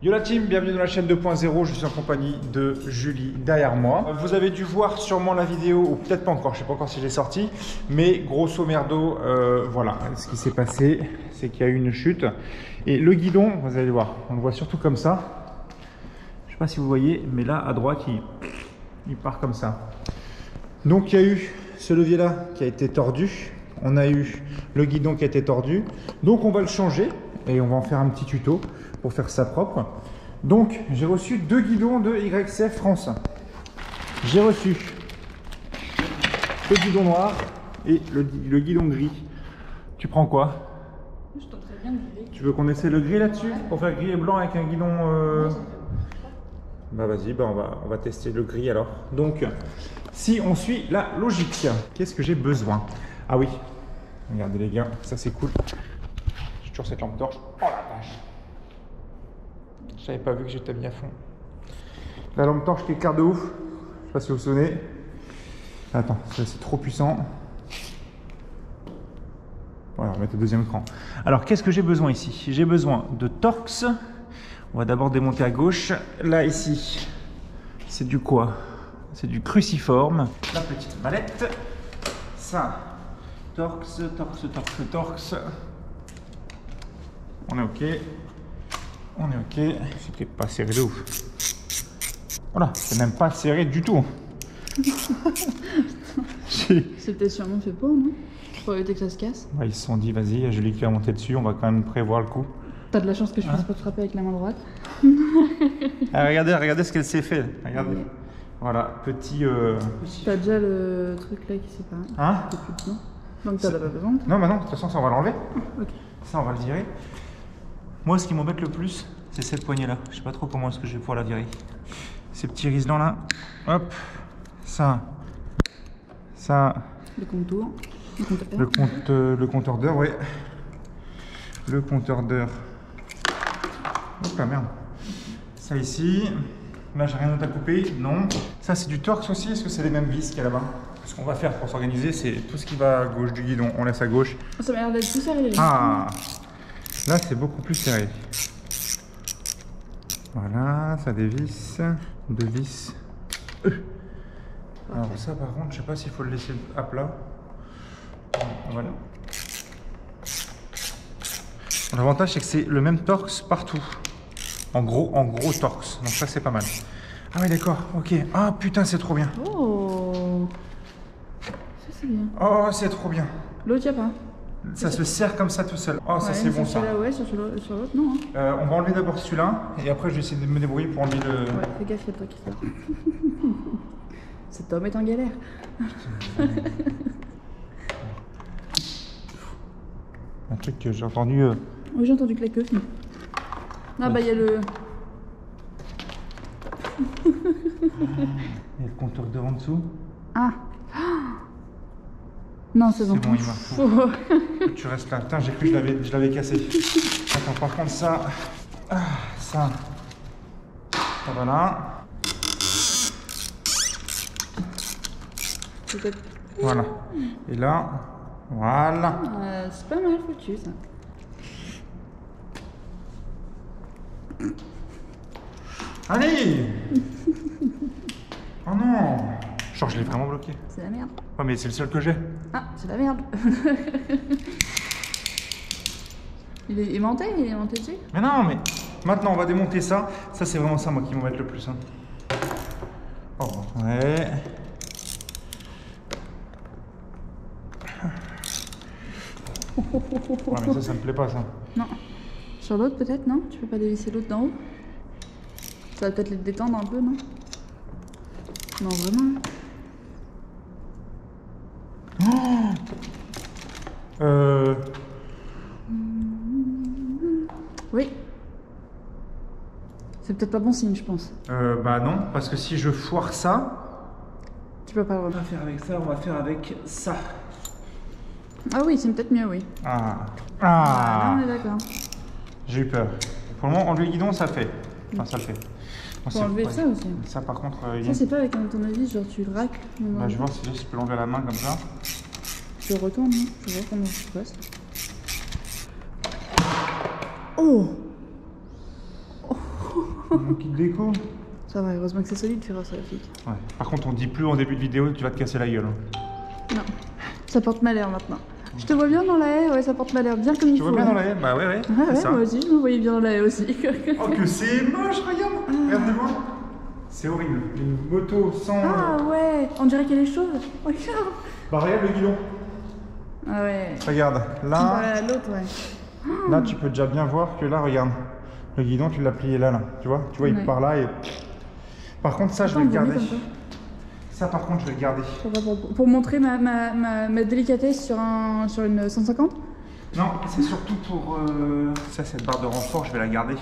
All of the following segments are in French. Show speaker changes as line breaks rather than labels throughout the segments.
Yo la team, bienvenue dans la chaîne 2.0, je suis en compagnie de Julie derrière moi. Vous avez dû voir sûrement la vidéo, ou peut-être pas encore, je sais pas encore si j'ai sorti, mais grosso merdo, voilà, ce qui s'est passé, c'est qu'il y a eu une chute. Et le guidon, vous allez voir, on le voit surtout comme ça. Je sais pas si vous voyez, mais là à droite, il part comme ça. Donc il y a eu ce levier là qui a été tordu, on a eu le guidon qui a été tordu, donc on va le changer et on va en faire un petit tuto pour faire ça propre. Donc j'ai reçu deux guidons de YCF France. J'ai reçu le guidon noir et le guidon gris. Tu prends quoi?
Je tenterais bien de gris.
Tu veux qu'on essaie le gris là-dessus? Pour faire gris et blanc avec un guidon Bah vas-y, bah on va tester le gris alors. Donc si on suit la logique, qu'est-ce que j'ai besoin? Ah oui, regardez les gars, ça c'est cool. J'ai toujours cette lampe torche. Oh la vache! J'avais pas vu que j'étais mis à fond. La lampe torche qui éclaire de ouf. Je sais pas si vous vous souvenez. Attends, c'est trop puissant. Voilà, on va mettre le deuxième écran. Alors, qu'est-ce que j'ai besoin ici? J'ai besoin de Torx. On va d'abord démonter à gauche. Là, ici, c'est du quoi? C'est du cruciforme. La petite mallette. Ça, Torx. On est OK. On est OK. C'était pas serré de ouf. Voilà, c'est même pas serré du tout.
C'était sûrement fait pour, non? Pour éviter que ça se casse.
Ouais, ils se sont dit, vas-y, il y a Julie qui va monter dessus, on va quand même prévoir le coup.
T'as de la chance que je puisse pas te frapper avec la main droite.
Ah, regardez ce qu'elle s'est fait. Regardez.
Ouais.
Voilà, petit.
T'as déjà le truc là qui sépare.
Hein?
C'est plus petit. Donc t'as pas besoin.
Non, bah non, de toute façon, ça on va l'enlever.
Ok.
Ça, on va le virer. Moi, ce qui m'embête le plus, c'est cette poignée là. Je sais pas trop comment est-ce que je vais pouvoir la virer. Ces petits riselants là. Hop. Ça.
Le contour.
Le compteur d'heure, ouais. Le compteur d'heure. Hop là, merde. Ça ici. Là, j'ai rien d'autre à couper. Non. Ça, c'est du Torx aussi. Est-ce que c'est les mêmes vis qu'il y a là-bas? Ce qu'on va faire pour s'organiser, c'est tout ce qui va à gauche du guidon, on laisse à gauche.
Ça m'a l'air d'être plus serré les gens.
Ah. Là, c'est beaucoup plus serré. Voilà, ça dévisse. Deux vis. Alors ça, par contre, je sais pas s'il faut le laisser à plat. Voilà. L'avantage, c'est que c'est le même Torx partout. En gros Torx. Donc ça, c'est pas mal. Ah oui, d'accord. Ok. Ah putain, c'est trop bien.
Oh. Ça c'est bien.
Oh, c'est trop bien.
L'autre y'a pas.
Ça se serre comme ça tout seul. Oh, ça
Ouais,
c'est bon ça.
Là, ouais, sur l'autre, non. Hein.
On va enlever d'abord celui-là et après je vais essayer de me débrouiller pour enlever le.
Ouais, fais gaffe, y'a toi qui sort. Cet homme est en galère.
Un truc que j'ai entendu.
Oui, j'ai entendu claquer aussi. Ah bah y'a le.
Il y a le compteur d'heure en dessous.
Ah. Non, c'est bon.
C'est bon, il marche. Tu restes là. Putain, j'ai cru que je l'avais cassé. Attends, par contre, ça. Ça voilà.
Peut-être.
Voilà. Et là, voilà.
C'est pas mal foutu ça.
Allez. Oh non. Genre, je l'ai vraiment bloqué.
C'est la merde.
Ouais, mais c'est le seul que j'ai.
Ah, c'est la merde. Il est aimanté dessus.
Mais non, mais maintenant, on va démonter ça. Ça, c'est vraiment ça, moi, qui m'embête le plus. Hein. Oh, ouais. Ouais, mais ça me plaît pas, ça.
Non. Sur l'autre peut-être, non? Tu peux pas dévisser l'autre d'en haut? Ça va peut-être les détendre un peu, non? Non, vraiment. Oui. C'est peut-être pas bon signe, je pense.
Bah non, parce que si je foire ça,
Tu peux pas le
on
remettre.
va faire avec ça, on va faire avec ça.
Ah oui, c'est peut-être mieux, oui.
Ah.
Ah, on est d'accord.
J'ai eu peur. Pour le moment, enlever le guidon, ça fait. Enfin, ça le fait. Bon,
Faut enlever ça aussi.
Ça, par contre,
Ça, c'est pas avec un tournevis, genre tu le racles.
bah, je vais voir si je peux l'enlever à la main comme ça.
Je retourne, hein. Je vois comment ça se passe. Oh
un kit déco.
Ça va, heureusement que c'est solide, Féroce Rafik.
Ouais. Par contre, on dit plus en début de vidéo que tu vas te casser la gueule.
Non, ça porte malheur maintenant. Je te vois bien dans la haie, ouais, ça porte malheur, bien comme il
Tu
faut.
vois bien dans la haie? Bah ouais, ouais.
Ah ouais,
ça.
moi aussi, je me voyais bien dans la haie aussi.
Oh, que c'est moche, regarde! Regardez-moi! C'est horrible. Une moto sans.
Ah ouais, on dirait qu'elle est chaude. Regarde.
Bah, regarde le guidon.
Ah ouais.
Regarde, là.
Voilà, l'autre, ouais.
Là, tu peux déjà bien voir que là, regarde. Le guidon, tu l'as plié là. Tu vois, il
Ouais.
part là et. Par contre, ça, je vais
Attends,
le garder.
comme ça.
Ça, par contre, je vais le garder.
Ça va pour montrer ma délicatesse sur une 150.
Non, c'est surtout pour. Ça, cette barre de renfort, je vais la garder.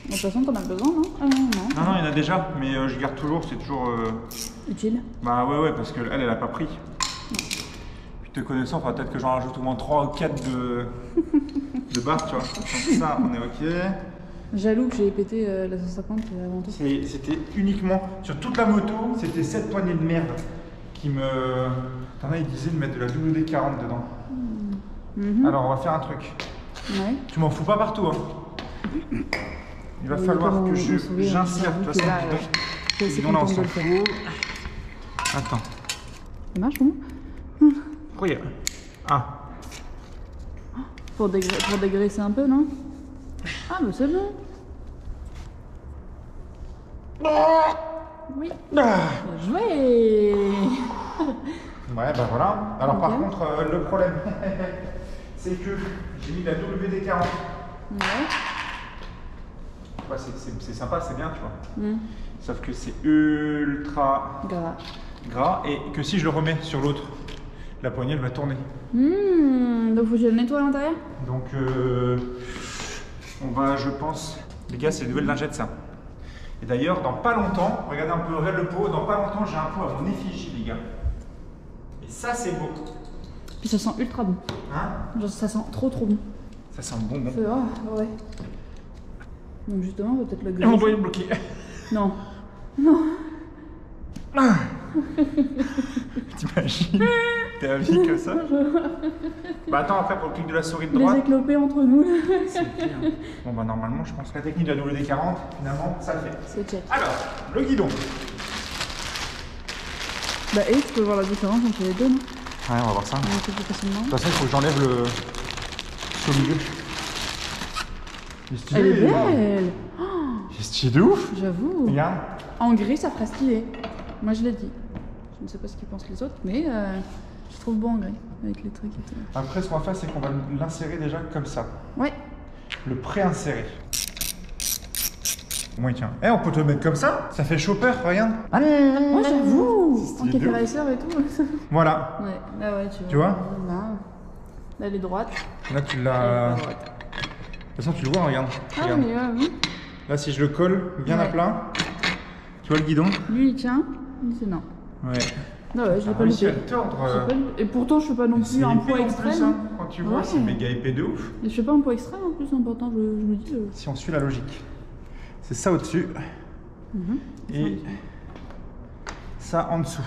De toute façon, t'en as besoin, non? Ah non, non.
Non, non, il y en a déjà, mais je garde toujours, c'est toujours.
Utile.
Bah ouais, parce qu'elle, elle a pas pris. Puis te connaissant, enfin, peut-être que j'en rajoute au moins 3 ou 4 de barres, tu vois. Donc ça, on est ok.
Jaloux que j'ai pété la 150 avant tout.
C'était uniquement, sur toute la moto, c'était cette poignée de merde qui me... T'en as, ils disaient de mettre de la WD-40 dedans. Alors, on va faire un truc.
Ouais.
Tu m'en fous pas partout, hein. Il va
Oui,
falloir
comme
que
on souvient,
j'insère, de toute façon,
là, je suis assez
là, on
contente
s'en
de le faire.
fout. Attends.
Ça marche, bon?
Regarde. Ah.
Pour dégraisser un peu, non? Ah, bah c'est bon. Oui. Bien joué.
Ouais, bah voilà. Alors
Ok.
par contre, le problème, c'est que j'ai mis de la WD-40.
Ouais.
Ouais, c'est sympa, c'est bien, tu vois.
Mm.
Sauf que c'est ultra
Gras.
gras et que si je le remets sur l'autre, la poignée elle va tourner.
Donc faut que je le nettoie à l'intérieur?
Donc on va, je pense, les gars, c'est les nouvelles lingettes ça. Et d'ailleurs, dans pas longtemps, regardez un peu, regarde le pot, dans pas longtemps j'ai un pot à mon effigie, les gars. Et ça c'est beau.
Puis ça sent ultra bon.
Hein?
Genre ça sent trop bon.
Ça sent le bonbon.
Ah ouais. Donc justement, on va peut-être le
Et on doit
graisser.
le bloquer.
Non. Non.
T'imagines? T'es à vie que ça? Bah attends, après pour le clic de la souris de
Les
droite.
éclopés entre nous.
C'est pire. Bon bah normalement je pense que la technique de la WD-40, finalement, ça le fait.
C'est check.
Alors, le guidon.
Bah et tu peux voir la différence entre les deux, non?
Ouais, on va voir ça.
On va faire plus facilement.
De toute façon, il faut que j'enlève le... ce milieu. Il est stylé.
Elle est belle.
Il est stylé de ouf.
J'avoue.
Regarde.
En gris, ça fera stylé. Moi, je l'ai dit. Je ne sais pas ce qu'ils pensent les autres, mais je trouve beau en gris, avec les trucs et tout.
Après, ce qu'on va faire, c'est qu'on va l'insérer déjà comme ça.
Ouais.
Le pré-insérer. Au moins, tiens. Eh, on peut te le mettre comme ça. Ça fait chopper, regarde.
Moi, j'avoue.
C'est
En
stylé de ouf.
caresseur et tout.
Voilà.
Ouais, là, ouais,
Tu vois?
Là, elle est droite.
Là, tu
Elle est
l'as...
pas
De
droite.
toute façon, tu le vois, regarde.
Ah,
Regarde.
mais oui.
Là, si je le colle bien à
Ouais.
plat, tu vois le guidon?
Lui, il tient. Lui, c'est non.
Ouais.
Ah ouais, je l'ai pas
réussi
loupé.
à le tordre.
J'ai pas loupé. Et pourtant, je fais pas non
C'est
plus un
épais
poids
en plus,
extrême.
hein. Quand tu vois,
Ouais.
c'est méga épais de ouf.
Et je fais pas un poids extrême en plus, c'est important. Je me dis.
Si on suit la logique. C'est ça au-dessus et ça en dessous.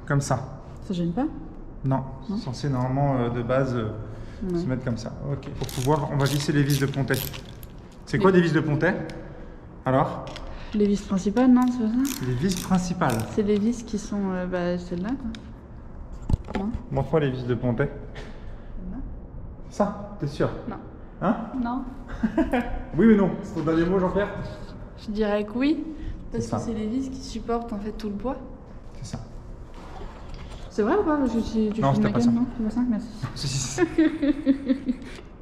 Comme ça.
Ça gêne pas?
Non, c'est censé normalement de base
Ouais.
se mettre comme ça. Ok. Pour pouvoir, on va visser les vis de pontet. C'est quoi des vis de pontet? Alors?
Les vis principales, non, c'est pas ça?
Les vis principales.
C'est les vis qui sont celles-là, quoi. Non?
Montre-moi les vis de pontet.
Celles-là?
Ça, t'es sûr?
Non.
Hein?
Non.
Oui mais non. C'est ton dernier mot, Jean-Pierre?
Je dirais que oui, parce
C'est
que
ça.
c'est les vis qui supportent en fait tout le poids.
C'est ça.
C'est vrai ou pas? Parce que si tu
Non,
fais
c'était
une
pas
gamme,
ça.
non? C'est pas ça? Merci.
Si, si, si.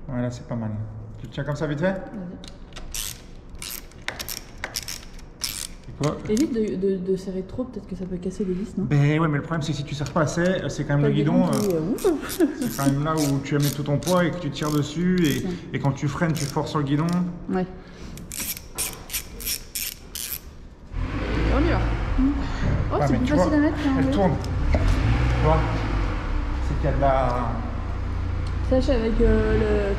Voilà, c'est pas mal. Tu le tiens comme ça vite fait?
Vas-y.
C'est quoi?
Évite de serrer trop, peut-être que ça peut casser les vis, non?
Ben ouais, mais le problème c'est que si tu serres pas assez, c'est quand même
T'as
le
le
guidon.
qui, ouf.
C'est quand même là où tu as mis tout ton poids et que tu tires dessus et quand tu freines, tu forces sur le guidon.
Ouais. On y va. Oh,
Ah,
c'est
mais
plus
tu
facile
vois,
à mettre qu'un
elle
vrai.
tourne. Tu vois? C'est qu'il y a de la...
Sache avec le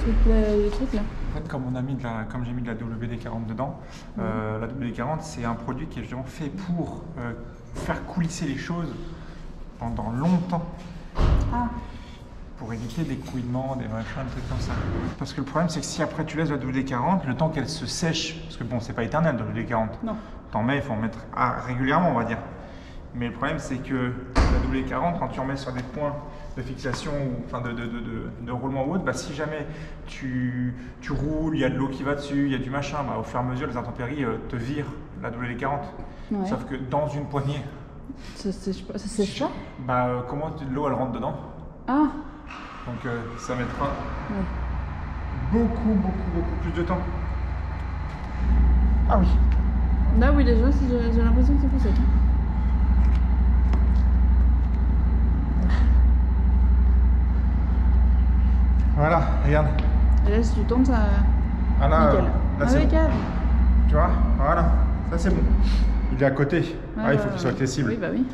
truc là.
En fait, comme on a mis comme j'ai mis de la WD-40 dedans, la WD-40 c'est un produit qui est justement fait pour faire coulisser les choses pendant longtemps.
Ah.
pour éviter des couinements, des machins, des trucs comme ça. Parce que le problème, c'est que si après tu laisses la WD-40, le temps qu'elle se sèche, parce que bon, c'est pas éternel la WD-40.
Non.
T'en mets, il faut en mettre régulièrement, on va dire. Mais le problème, c'est que la WD-40, quand tu en mets sur des points de fixation ou enfin de roulement ou autre, bah, si jamais tu roules, il y a de l'eau qui va dessus, il y a du machin, bah, au fur et à mesure, les intempéries te virent la WD-40.
Ouais.
Sauf que dans une poignée,
Ça sèche pas?
bah, comment l'eau elle rentre dedans?
Ah.
Donc ça mettra
Ouais.
beaucoup plus de temps. Ah oui.
Là oui déjà j'ai l'impression que c'est plus sec.
Voilà, regarde.
Et là si tu tournes ça.
Ah là,
nickel.
là c'est bon.
Impeccable.
Tu vois, voilà, ça c'est bon. Il est à côté.
Ouais,
Il faut qu'il soit accessible.
Oui bah oui.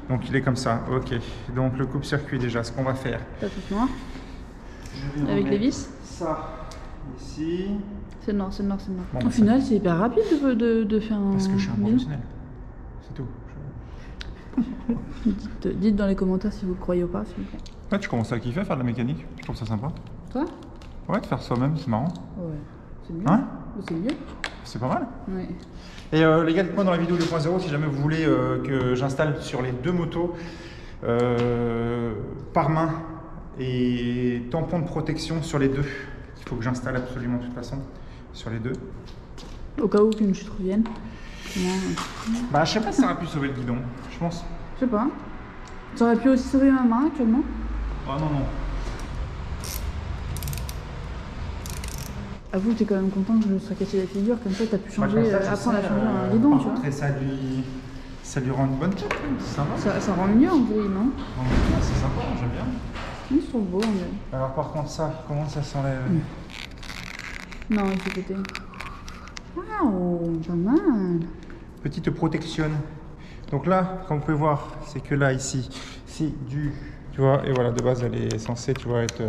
Donc il est comme ça, ok. Donc le coupe-circuit déjà, ce qu'on va faire.
T'as tout noir.
Je vais
Avec
remettre
les vis.
ça ici.
C'est noir, c'est noir, c'est noir.
Bon,
Au
bah,
final c'est hyper rapide de faire un.
Parce que je suis un
bilan.
professionnel. C'est tout.
Dites dans les commentaires si vous le croyez ou pas s'il vous plaît.
Ouais, tu commences à kiffer faire de la mécanique. Je trouve ça sympa.
Toi?
Ouais, de faire soi-même, c'est marrant.
Ouais. C'est mieux.
Hein?
C'est mieux.
C'est pas mal.
Ouais.
Et les gars, dites-moi dans la vidéo 2.0 si jamais vous voulez que j'installe sur les deux motos par main et tampon de protection sur les deux. Il faut que j'installe absolument de toute façon sur les deux.
Au cas où qu'une chute revienne.
Bah je sais pas si ça aurait pu sauver le guidon, je pense.
Je sais pas. Ça aurait pu aussi sauver ma main actuellement.
Oh non non.
Avoue, t'es quand même content que je me sois cassé la figure, comme ça t'as pu changer,
Comme ça, je
apprendre à
sais,
changer un guidon,
par
tu vois.
contre, et ça lui rend une bonne tête, c'est sympa.
Ça rend mieux en vrai, non?
Ouais, c'est sympa, j'aime bien.
Oui, je trouve beau en vrai.
Alors par contre ça, comment ça s'enlève?
Non, il faut côté. Waouh, pas mal.
Petite protection. Donc là, comme vous pouvez voir, c'est que là, ici, c'est du... Tu vois, et voilà, de base, elle est censée, tu vois, être...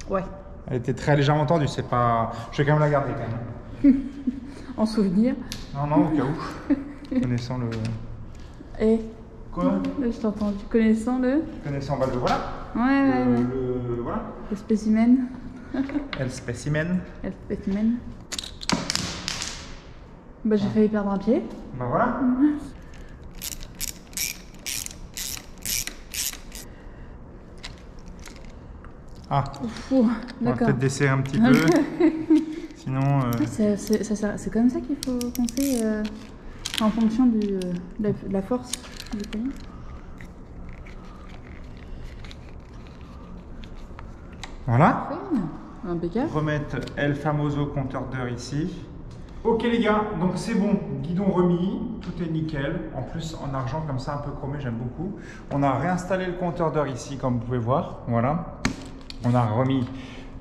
Ouais.
Elle était très légèrement tendue, c'est pas... Je vais quand même la garder, quand même.
En souvenir.
Non, au cas où. Connaissant le...
Et
Quoi?
là, je t'entends. Tu connaissant le...
Connaissant, bah, le voilà.
Ouais.
Le voilà.
Le spécimen.
El spécimen.
Le spécimen. Bah, j'ai failli perdre un pied.
Bah voilà. Ah,
Ouh,
on va
d'accord.
peut-être desserrer un petit peu. Sinon...
C'est comme ça qu'il faut penser en fonction de la force du poignet.
Voilà.
Impeccable.
Remettre El Famoso compteur d'heure ici. Ok les gars, donc c'est bon, guidon remis, tout est nickel. En plus en argent comme ça, un peu chromé, j'aime beaucoup. On a réinstallé le compteur d'heure ici, comme vous pouvez voir. Voilà. On a remis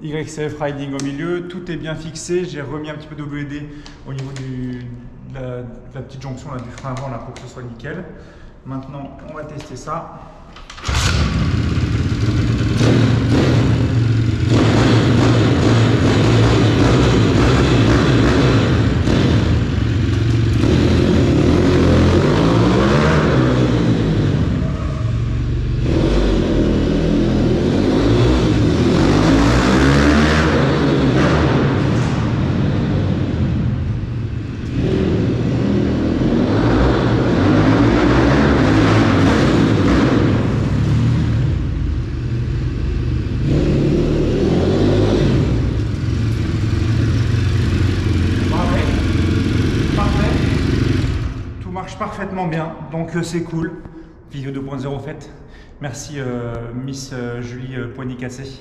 YCF Riding au milieu, tout est bien fixé. J'ai remis un petit peu de WD au niveau de la petite jonction là, du frein avant là, pour que ce soit nickel. Maintenant, on va tester ça. Parfaitement bien, donc c'est cool. Vidéo 2.0 faite. Merci Miss Julie Poignet Cassé.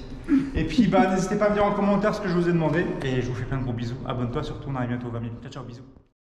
Et puis bah n'hésitez pas à me dire en commentaire ce que je vous ai demandé. Et je vous fais plein de gros bisous. Abonne-toi surtout, on arrive bientôt aux 20 000. Ciao ciao, bisous.